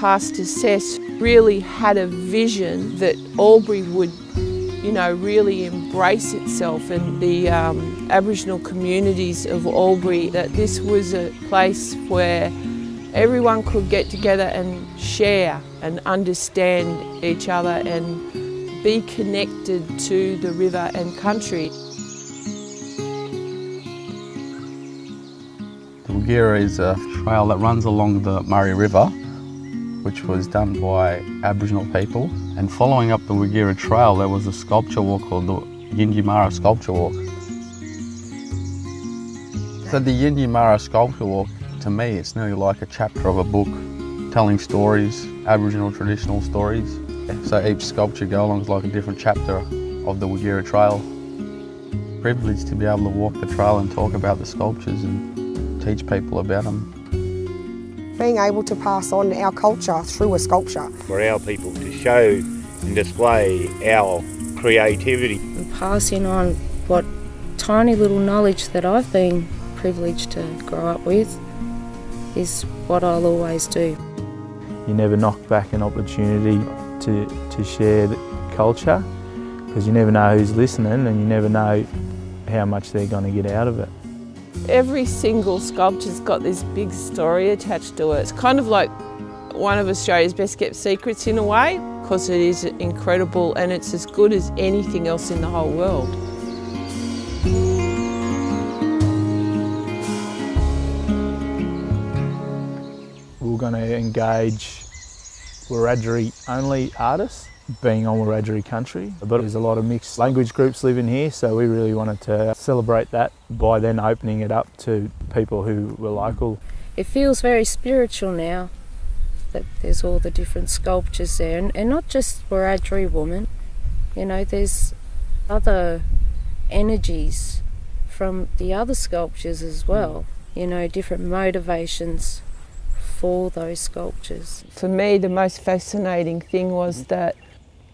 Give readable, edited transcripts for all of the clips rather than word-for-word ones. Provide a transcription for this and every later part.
Pastor Sess really had a vision that Albury would, really embrace itself, and the Aboriginal communities of Albury, that this was a place where everyone could get together and share and understand each other and be connected to the river and country. The Wagirra is a trail that runs along the Murray River, which was done by Aboriginal people. And following up the Wagirra trail, there was a sculpture walk called the Yindyamarra Sculpture Walk. So the Yindyamarra Sculpture Walk, to me, it's nearly like a chapter of a book telling stories, Aboriginal traditional stories. So each sculpture go along is like a different chapter of the Wagirra trail. Privileged to be able to walk the trail and talk about the sculptures and teach people about them. Being able to pass on our culture through a sculpture. For our people to show and display our creativity. And passing on what tiny little knowledge that I've been privileged to grow up with is what I'll always do. You never knock back an opportunity to share the culture, because you never know who's listening and you never know how much they're going to get out of it. Every single sculpture's got this big story attached to it. It's kind of like one of Australia's best kept secrets in a way, because it is incredible and it's as good as anything else in the whole world. We're going to engage Wiradjuri only artists being on Wiradjuri country, but there's a lot of mixed language groups living here, so we really wanted to celebrate that by then opening it up to people who were local. It feels very spiritual now that there's all the different sculptures there, and not just Wiradjuri women, there's other energies from the other sculptures as well, different motivations for those sculptures. For me, the most fascinating thing was that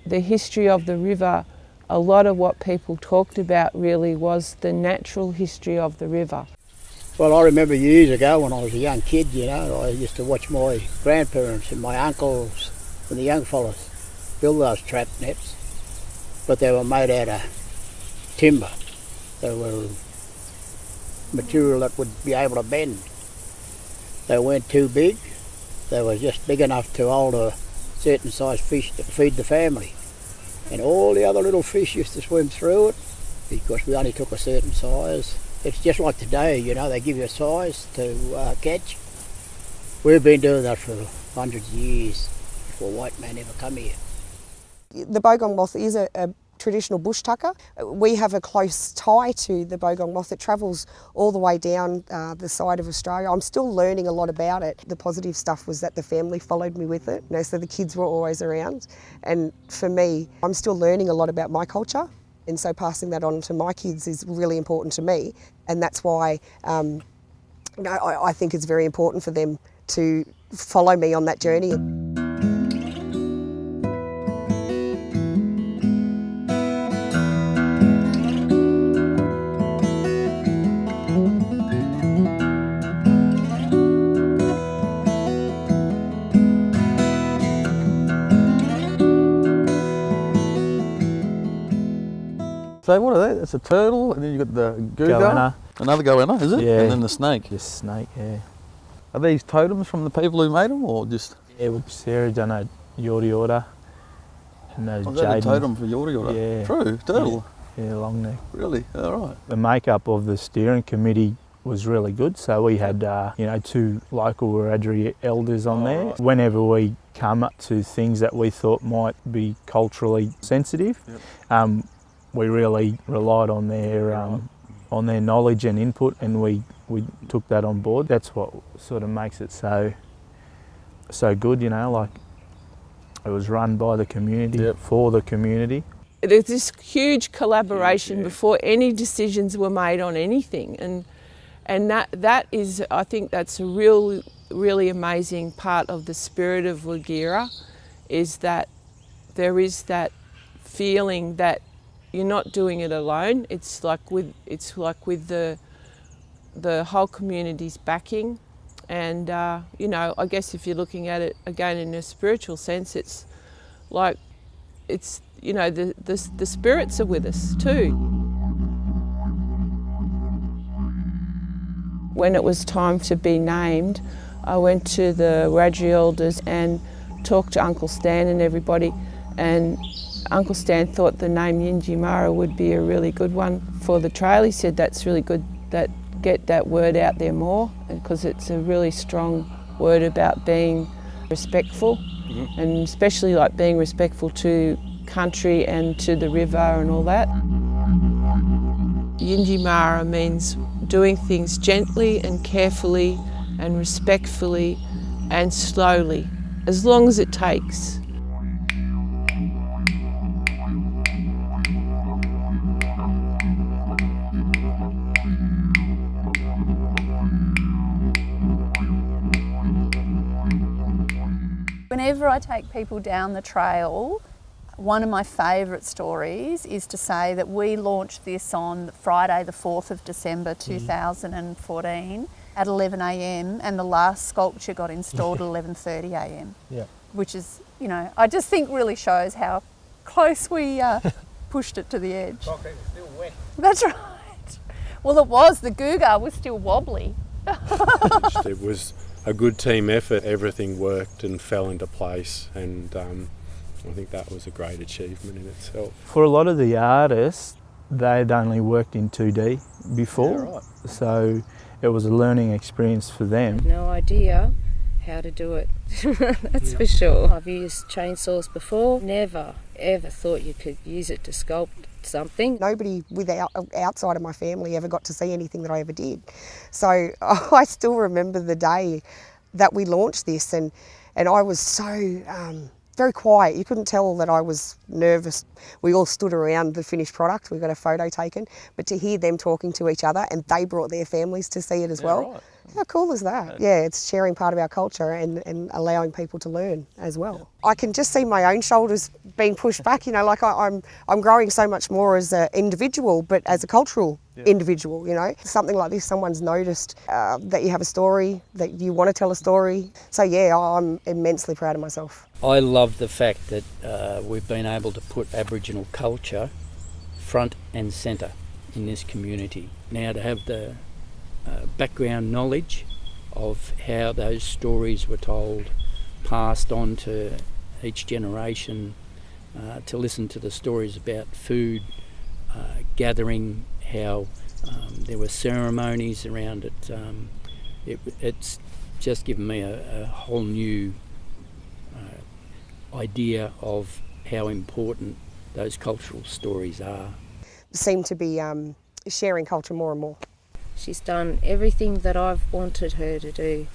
the history of the river, a lot of what people talked about really was the natural history of the river. Well, I remember years ago when I was a young kid, I used to watch my grandparents and my uncles and the young fellas build those trap nets, but they were made out of timber. They were material that would be able to bend. They weren't too big. They were just big enough to hold a certain size fish to feed the family. And all the other little fish used to swim through it because we only took a certain size. It's just like today, they give you a size to catch. We've been doing that for hundreds of years before white man ever come here. The bogong moth is a traditional bush tucker. We have a close tie to the bogong moth. It travels all the way down the side of Australia. I'm still learning a lot about it. The positive stuff was that the family followed me with it, so the kids were always around. And for me, I'm still learning a lot about my culture, and so passing that on to my kids is really important to me, and that's why I think it's very important for them to follow me on that journey. So what are they? It's a turtle, and then you've got the goanna. Another goanna, is it? Yeah. And then the snake. Just snake, yeah. Are these totems from the people who made them, or just? Yeah, well, Sarah done a Yorta Yorta. And those Is that a totem for Yorta Yorta? Yeah. True, turtle. Yeah, long neck. Really? All right. The makeup of the steering committee was really good, so we had two local Wiradjuri elders on there. Right. Whenever we come up to things that we thought might be culturally sensitive, we really relied on their knowledge and input, and we took that on board. That's what sort of makes it so good, like it was run by the community, for the community. There's this huge collaboration before any decisions were made on anything, and that is, I think that's a really amazing part of the spirit of Wagirra, is that there is that feeling that you're not doing it alone. It's like with the whole community's backing, And, you know, I guess if you're looking at it again in a spiritual sense, it's like, it's, you know, the spirits are with us too. When it was time to be named, I went to the Wagirra elders and talked to Uncle Stan and everybody, and Uncle Stan thought the name Yindyamarra would be a really good one for the trail. He said that's really good, that get that word out there more, because it's a really strong word about being respectful, and especially like being respectful to country and to the river and all that. Yindyamarra means doing things gently and carefully and respectfully and slowly, as long as it takes. Whenever I take people down the trail, one of my favourite stories is to say that we launched this on Friday the 4th of December 2014 at 11 a.m, and the last sculpture got installed at 11:30 a.m. Yeah. Which is, you know, I just think really shows how close we pushed it to the edge. Concrete was still wet. That's right. Well, it was. The Guga was still wobbly. It was a good team effort. Everything worked and fell into place, and I think that was a great achievement in itself. For a lot of the artists, they'd only worked in 2D before, Yeah, right. so it was a learning experience for them. No idea how to do it, that's for sure. I've used chainsaws before, never ever thought you could use it to sculpt something. Nobody outside of my family ever got to see anything that I ever did. So I still remember the day that we launched this, and I was so very quiet. You couldn't tell that I was nervous. We all stood around the finished product. We got a photo taken, but to hear them talking to each other, and they brought their families to see it as well. Right. How cool is that? Yeah, it's sharing part of our culture and allowing people to learn as well. I can just see my own shoulders being pushed back, you know, like I'm growing so much more as an individual, but as a cultural individual, you know. Something like this, someone's noticed that you have a story, that you want to tell a story. So yeah, I'm immensely proud of myself. I love the fact that we've been able to put Aboriginal culture front and centre in this community. Now to have the background knowledge of how those stories were told, passed on to each generation, to listen to the stories about food, gathering, how there were ceremonies around it. It's just given me a whole new idea of how important those cultural stories are. Seem to be sharing culture more and more. She's done everything that I've wanted her to do.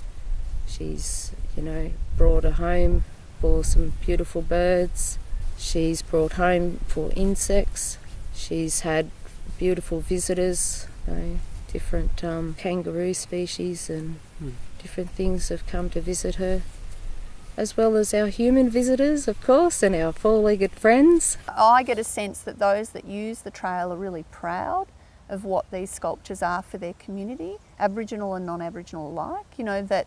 She's, you know, brought her home for some beautiful birds. She's brought home for insects. She's had beautiful visitors, you know, different kangaroo species and different things have come to visit her, as well as our human visitors, of course, and our four-legged friends. I get a sense that those that use the trail are really proud of what these sculptures are for their community, Aboriginal and non-Aboriginal alike. You know, that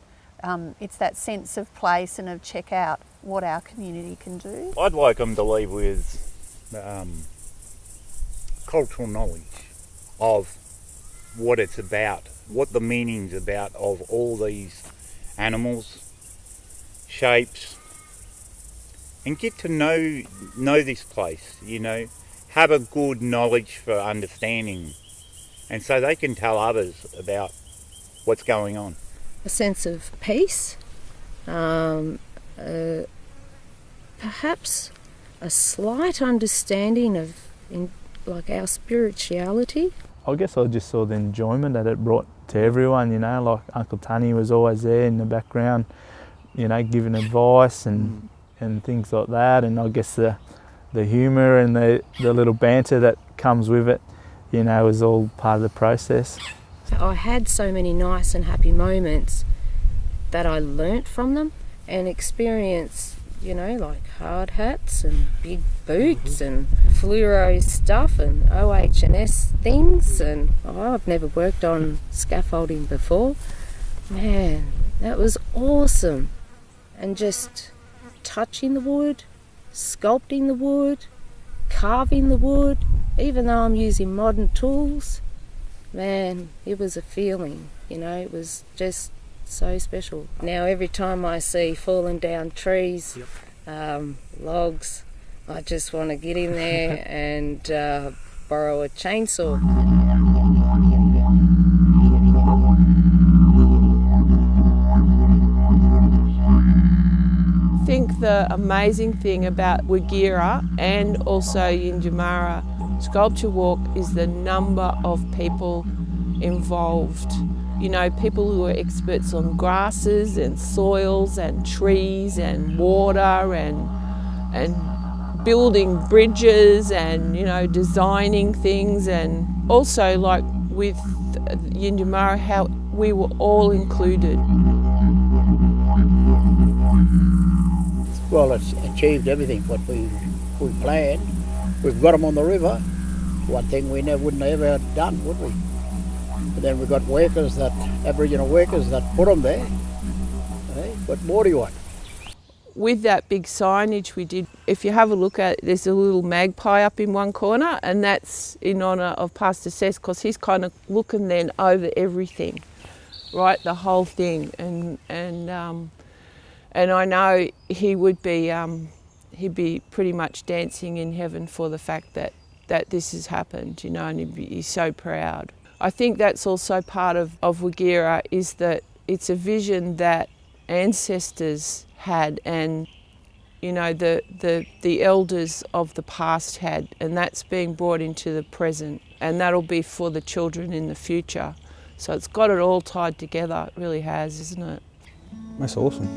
it's that sense of place and of check out what our community can do. I'd like them to leave with cultural knowledge of what it's about, what the meaning's about of all these animals, shapes, and get to know this place, you know, have a good knowledge for understanding, and so they can tell others about what's going on. A sense of peace, perhaps a slight understanding of like our spirituality. I guess I just saw the enjoyment that it brought to everyone, you know, like Uncle Tunny was always there in the background, you know, giving advice and things like that, and I guess the humour and the little banter that comes with it, you know, was all part of the process. I had so many nice and happy moments that I learnt from them and experienced, you know, like hard hats and big boots and fluoro stuff and OH&S things, and I've never worked on scaffolding before. Man, That was awesome. And just touching the wood, sculpting the wood, carving the wood, even though I'm using modern tools, man, it was a feeling, you know, it was just so special. Now every time I see falling down trees, logs, I just want to get in there and borrow a chainsaw. I think the amazing thing about Wagirra and also Yindyamarra Sculpture Walk is the number of people involved. You know, people who are experts on grasses and soils and trees and water and building bridges and, you know, designing things, and also like with Yindyamarra, how we were all included. Well, it's achieved everything what we planned. We've got them on the river. One thing we wouldn't have ever done, would we? But then we've got workers, that Aboriginal workers that put them there. Hey, what more do you want? With that big signage we did, if you have a look at it, there's a little magpie up in one corner, and that's in honour of Pastor Seth, because he's kind of looking then over everything, right, the whole thing, and I know he would be he'd be pretty much dancing in heaven for the fact that this has happened, you know, and he's so proud. I think that's also part of Wagirra, is that it's a vision that ancestors had, and you know, the elders of the past had, and that's being brought into the present, and that'll be for the children in the future. So it's got it all tied together, it really has, isn't it? That's awesome.